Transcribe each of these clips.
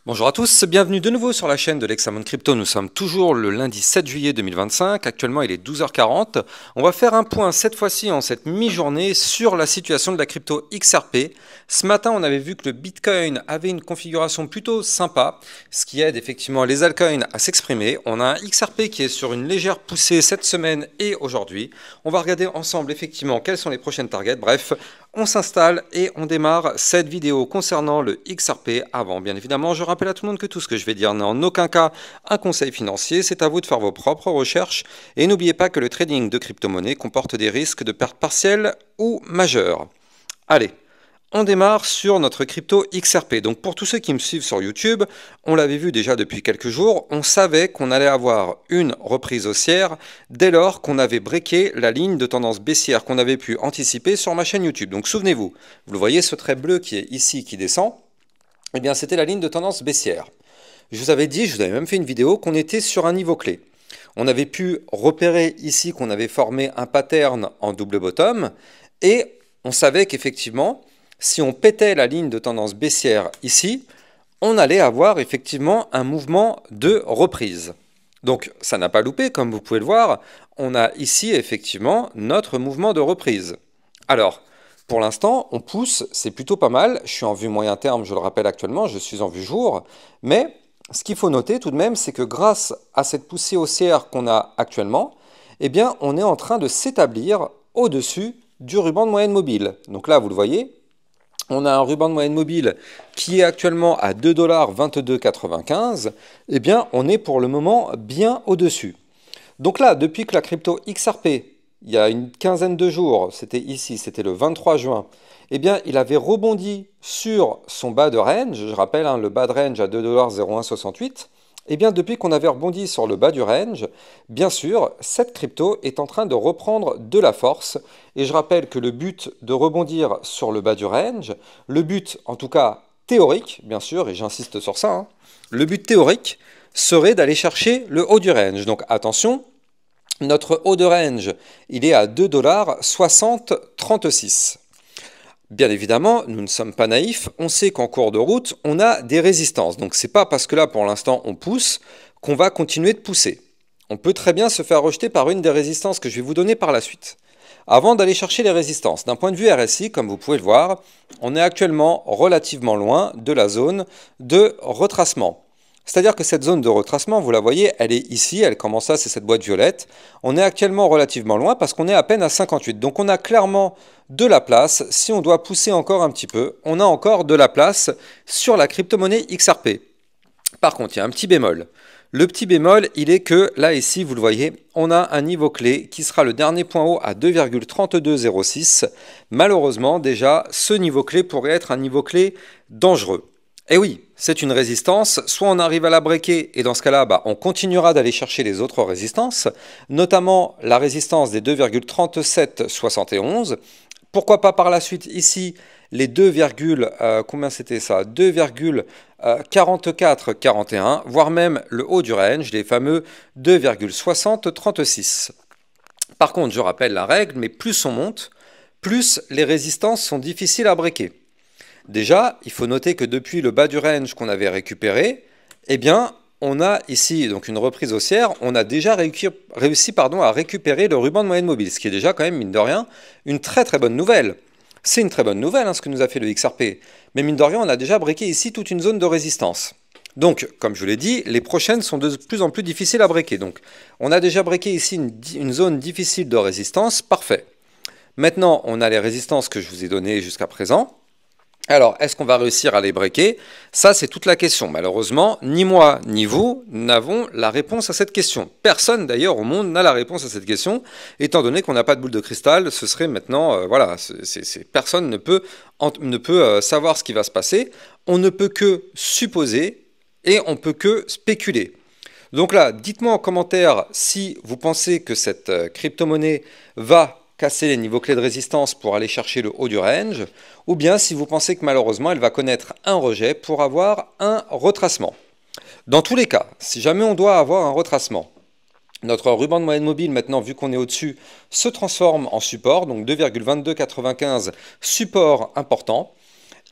Bonjour à tous, bienvenue de nouveau sur la chaîne de l'Hexamone Crypto. Nous sommes toujours le lundi 7 juillet 2025, actuellement il est 12h40. On va faire un point cette fois-ci en cette mi-journée sur la situation de la crypto XRP. Ce matin on avait vu que le Bitcoin avait une configuration plutôt sympa, ce qui aide effectivement les altcoins à s'exprimer. On a un XRP qui est sur une légère poussée cette semaine et aujourd'hui. On va regarder ensemble effectivement quelles sont les prochaines targets. Bref, on s'installe et on démarre cette vidéo concernant le XRP. Avant, bien évidemment, je rappelle à tout le monde que tout ce que je vais dire n'est en aucun cas un conseil financier. C'est à vous de faire vos propres recherches. Et n'oubliez pas que le trading de crypto-monnaie comporte des risques de perte partielle ou majeure. Allez, on démarre sur notre crypto XRP. Donc pour tous ceux qui me suivent sur YouTube, on l'avait vu déjà depuis quelques jours, on savait qu'on allait avoir une reprise haussière dès lors qu'on avait breaké la ligne de tendance baissière qu'on avait pu anticiper sur ma chaîne YouTube. Donc souvenez-vous, vous le voyez, ce trait bleu qui est ici, qui descend, eh bien c'était la ligne de tendance baissière. Je vous avais dit, je vous avais même fait une vidéo, qu'on était sur un niveau clé. On avait pu repérer ici qu'on avait formé un pattern en double bottom et on savait qu'effectivement, si on pétait la ligne de tendance baissière ici, on allait avoir effectivement un mouvement de reprise. Donc ça n'a pas loupé, comme vous pouvez le voir, on a ici effectivement notre mouvement de reprise. Alors, pour l'instant, on pousse, c'est plutôt pas mal. Je suis en vue moyen terme, je le rappelle actuellement, je suis en vue jour. Mais ce qu'il faut noter tout de même, c'est que grâce à cette poussée haussière qu'on a actuellement, eh bien, on est en train de s'établir au-dessus du ruban de moyenne mobile. Donc là, vous le voyez, on a un ruban de moyenne mobile qui est actuellement à 2,2295 $. Eh bien, on est pour le moment bien au-dessus. Donc là, depuis que la crypto XRP, il y a une quinzaine de jours, c'était ici, c'était le 23 juin, eh bien, il avait rebondi sur son bas de range, je rappelle, le bas de range à 2,0168 $. Eh bien, depuis qu'on avait rebondi sur le bas du range, bien sûr, cette crypto est en train de reprendre de la force. Et je rappelle que le but de rebondir sur le bas du range, le but, en tout cas théorique, bien sûr, et j'insiste sur ça, le but théorique serait d'aller chercher le haut du range. Donc attention, notre haut de range, il est à 2,6036 $. Bien évidemment, nous ne sommes pas naïfs, on sait qu'en cours de route, on a des résistances. Donc c'est pas parce que là, pour l'instant, on pousse, qu'on va continuer de pousser. On peut très bien se faire rejeter par une des résistances que je vais vous donner par la suite. Avant d'aller chercher les résistances, d'un point de vue RSI, comme vous pouvez le voir, on est actuellement relativement loin de la zone de retracement. C'est-à-dire que cette zone de retracement, vous la voyez, elle est ici, elle commence là, c'est cette boîte violette. On est actuellement relativement loin parce qu'on est à peine à 58. Donc on a clairement de la place. Si on doit pousser encore un petit peu, on a encore de la place sur la crypto-monnaie XRP. Par contre, il y a un petit bémol. Le petit bémol, il est que là, ici, vous le voyez, on a un niveau clé qui sera le dernier point haut à 2,3206. Malheureusement, déjà, ce niveau clé pourrait être un niveau clé dangereux. Et oui, c'est une résistance, soit on arrive à la breaker et dans ce cas-là, on continuera d'aller chercher les autres résistances, notamment la résistance des 2,3771. Pourquoi pas par la suite ici les 2, combien c'était ça 2,4441, voire même le haut du range, les fameux 2,6036. Par contre, je rappelle la règle, mais plus on monte, plus les résistances sont difficiles à breaker. Déjà, il faut noter que depuis le bas du range qu'on avait récupéré, eh bien, on a ici donc une reprise haussière, on a déjà réussi à récupérer le ruban de moyenne mobile, ce qui est déjà quand même, mine de rien, une très très bonne nouvelle. C'est une très bonne nouvelle ce que nous a fait le XRP, mais mine de rien, on a déjà breaké ici toute une zone de résistance. Donc, comme je vous l'ai dit, les prochaines sont de plus en plus difficiles à breaker. Donc, on a déjà breaké ici une zone difficile de résistance, parfait. Maintenant, on a les résistances que je vous ai données jusqu'à présent. Alors, est-ce qu'on va réussir à les breaker? Ça, c'est toute la question. Malheureusement, ni moi, ni vous n'avons la réponse à cette question. Personne, d'ailleurs, au monde n'a la réponse à cette question. Étant donné qu'on n'a pas de boule de cristal, ce serait maintenant, voilà, personne ne peut savoir ce qui va se passer. On ne peut que supposer et on peut que spéculer. Donc là, dites-moi en commentaire si vous pensez que cette crypto-monnaie va casser les niveaux clés de résistance pour aller chercher le haut du range, ou bien si vous pensez que malheureusement elle va connaître un rejet pour avoir un retracement. Dans tous les cas, si jamais on doit avoir un retracement, notre ruban de moyenne mobile maintenant, vu qu'on est au-dessus, se transforme en support, donc 2,2295, support important,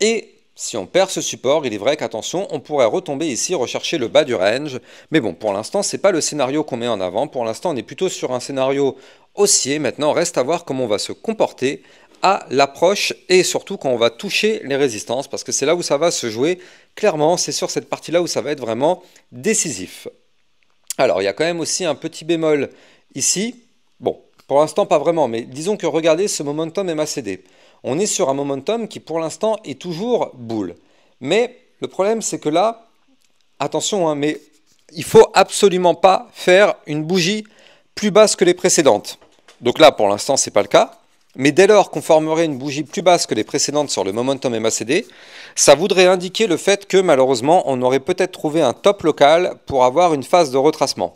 et Si on perd ce support, il est vrai qu'attention, on pourrait retomber ici, rechercher le bas du range. Mais bon, pour l'instant, ce n'est pas le scénario qu'on met en avant. Pour l'instant, on est plutôt sur un scénario haussier. Maintenant, reste à voir comment on va se comporter à l'approche et surtout quand on va toucher les résistances, parce que c'est là où ça va se jouer. Clairement, c'est sur cette partie-là où ça va être vraiment décisif. Alors, il y a quand même aussi un petit bémol ici. Bon, pour l'instant, pas vraiment, mais disons que regardez ce momentum MACD. On est sur un momentum qui, pour l'instant, est toujours bull. Mais le problème, c'est que là, attention, hein, mais il ne faut absolument pas faire une bougie plus basse que les précédentes. Donc là, pour l'instant, ce n'est pas le cas. Mais dès lors qu'on formerait une bougie plus basse que les précédentes sur le momentum MACD, ça voudrait indiquer le fait que malheureusement, on aurait peut-être trouvé un top local pour avoir une phase de retracement.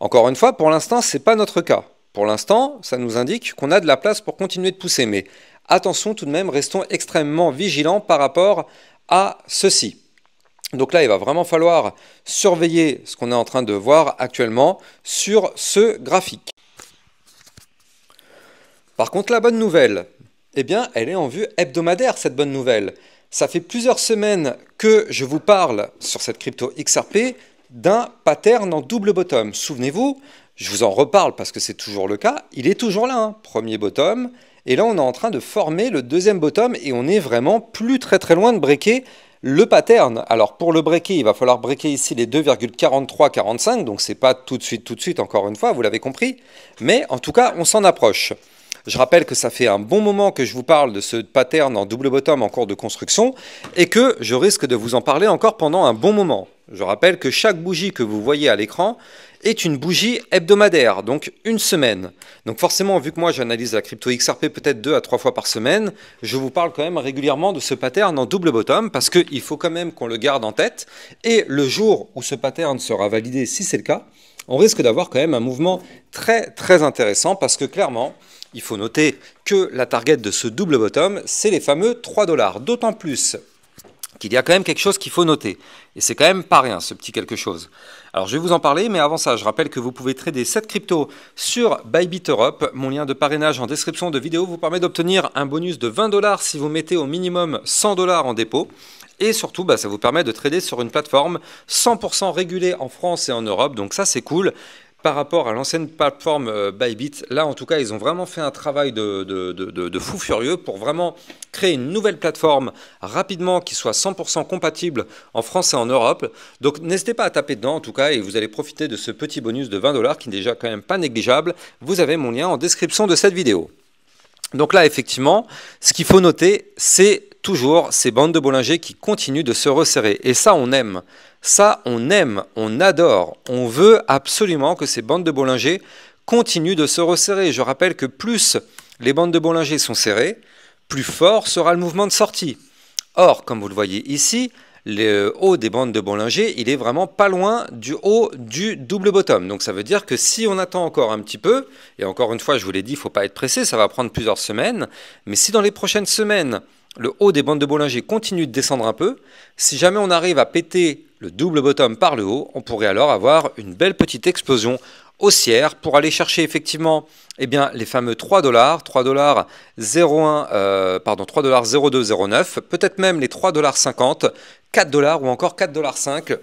Encore une fois, pour l'instant, ce n'est pas notre cas. Pour l'instant, ça nous indique qu'on a de la place pour continuer de pousser. Mais attention tout de même, restons extrêmement vigilants par rapport à ceci. Donc là, il va vraiment falloir surveiller ce qu'on est en train de voir actuellement sur ce graphique. Par contre, la bonne nouvelle, eh bien, elle est en vue hebdomadaire, cette bonne nouvelle. Ça fait plusieurs semaines que je vous parle sur cette crypto XRP d'un pattern en double bottom. Souvenez-vous, je vous en reparle parce que c'est toujours le cas. Il est toujours là, hein. Premier bottom. Et là, on est en train de former le deuxième bottom et on est vraiment plus très loin de breaker le pattern. Alors, pour le breaker, il va falloir breaker ici les 2,4345. Donc, ce n'est pas tout de suite, encore une fois, vous l'avez compris. Mais en tout cas, on s'en approche. Je rappelle que ça fait un bon moment que je vous parle de ce pattern en double bottom en cours de construction et que je risque de vous en parler encore pendant un bon moment. Je rappelle que chaque bougie que vous voyez à l'écran est une bougie hebdomadaire, donc une semaine. Donc forcément, vu que moi j'analyse la crypto XRP peut-être 2 à 3 fois par semaine, je vous parle quand même régulièrement de ce pattern en double bottom parce qu'il faut quand même qu'on le garde en tête. Et le jour où ce pattern sera validé, si c'est le cas, on risque d'avoir quand même un mouvement très intéressant parce que clairement, il faut noter que la target de ce double bottom, c'est les fameux 3 $. D'autant plus qu'il y a quand même quelque chose qu'il faut noter. Et c'est quand même pas rien, ce petit quelque chose. Alors, je vais vous en parler, mais avant ça, je rappelle que vous pouvez trader cette crypto sur Bybit Europe. Mon lien de parrainage en description de vidéo vous permet d'obtenir un bonus de 20 $ si vous mettez au minimum 100 $ en dépôt. Et surtout, ça vous permet de trader sur une plateforme 100% régulée en France et en Europe. Donc ça, c'est cool. Par rapport à l'ancienne plateforme Bybit, là en tout cas ils ont vraiment fait un travail de fou furieux pour vraiment créer une nouvelle plateforme rapidement qui soit 100% compatible en France et en Europe. Donc n'hésitez pas à taper dedans en tout cas et vous allez profiter de ce petit bonus de 20 $ qui n'est déjà quand même pas négligeable. Vous avez mon lien en description de cette vidéo. Donc là effectivement, ce qu'il faut noter c'est toujours ces bandes de Bollinger qui continuent de se resserrer et ça on aime. Ça, on aime, on adore, on veut absolument que ces bandes de Bollinger continuent de se resserrer. Je rappelle que plus les bandes de Bollinger sont serrées, plus fort sera le mouvement de sortie. Or, comme vous le voyez ici, le haut des bandes de Bollinger, il est vraiment pas loin du haut du double bottom. Donc ça veut dire que si on attend encore un petit peu, et encore une fois, je vous l'ai dit, il ne faut pas être pressé, ça va prendre plusieurs semaines, mais si dans les prochaines semaines, le haut des bandes de Bollinger continue de descendre un peu, si jamais on arrive à péter le double bottom par le haut, on pourrait alors avoir une belle petite explosion haussière pour aller chercher effectivement eh bien, les fameux 3 $, 3,0209, peut-être même les 3,50 $, 4 $ ou encore 4,5 $.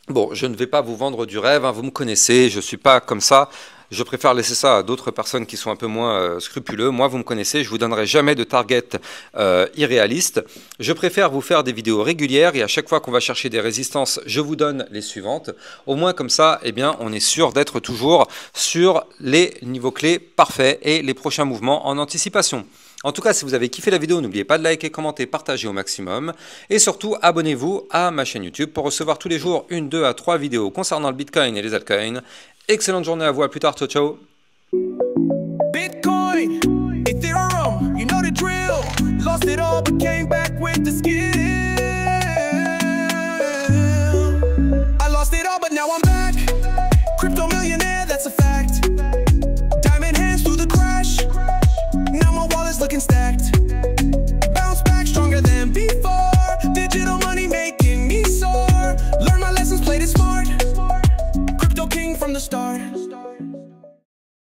Bon, je ne vais pas vous vendre du rêve, hein, vous me connaissez, je ne suis pas comme ça. Je préfère laisser ça à d'autres personnes qui sont un peu moins scrupuleux. Moi, vous me connaissez, je ne vous donnerai jamais de target irréaliste. Je préfère vous faire des vidéos régulières et à chaque fois qu'on va chercher des résistances, je vous donne les suivantes. Au moins comme ça, eh bien, on est sûr d'être toujours sur les niveaux clés parfaits et les prochains mouvements en anticipation. En tout cas, si vous avez kiffé la vidéo, n'oubliez pas de liker, commenter, partager au maximum. Et surtout, abonnez-vous à ma chaîne YouTube pour recevoir tous les jours 1, 2 à 3 vidéos concernant le Bitcoin et les altcoins. Excellente journée à vous, à plus tard, ciao ciao. Bitcoin, Ethereum, you know the drill. Lost it all but came back with the skill.